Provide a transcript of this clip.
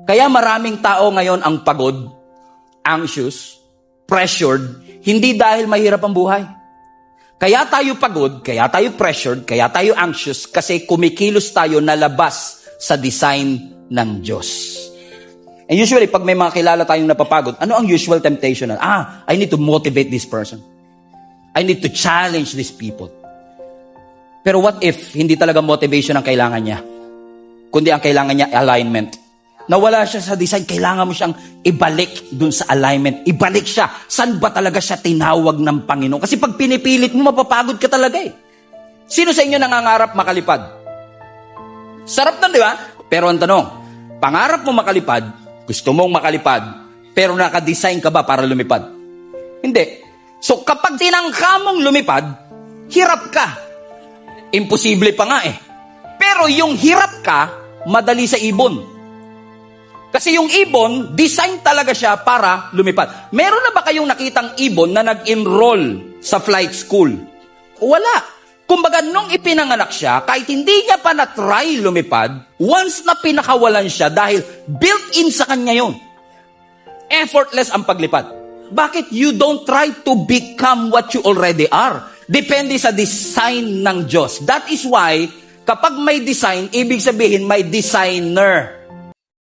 Kaya maraming tao ngayon ang pagod, anxious, pressured, hindi dahil mahirap ang buhay. Kaya tayo pagod, kaya tayo pressured, kaya tayo anxious, kasi kumikilos tayo na labas sa design ng Diyos. And usually, pag may mga kilala tayong napapagod, ano ang usual temptation? I need to motivate this person. I need to challenge these people. Pero what if hindi talaga motivation ang kailangan niya? Kundi ang kailangan niya, alignment. Nawala siya sa design, kailangan mo siyang ibalik dun sa alignment. Ibalik siya. Saan ba talaga siya tinawag ng Panginoon? Kasi pag pinipilit mo, mapapagod ka talaga eh. Sino sa inyo nangangarap makalipad? Sarap na, di ba? Pero ang tanong, pangarap mo makalipad, gusto mong makalipad, pero nakadesign ka ba para lumipad? Hindi. So kapag tinangka mong lumipad, hirap ka. Imposible pa nga eh. Pero yung hirap ka, madali sa ibon. Kasi yung ibon, design talaga siya para lumipad. Meron na ba kayong nakitang ibon na nag-enroll sa flight school? Wala. Kumbaga, nung ipinanganak siya, kahit hindi niya pa na-try lumipad, once na pinakawalan siya dahil built-in sa kanya yun. Effortless ang paglipad. Bakit you don't try to become what you already are? Depende sa design ng Diyos. That is why, kapag may design, ibig sabihin may designer.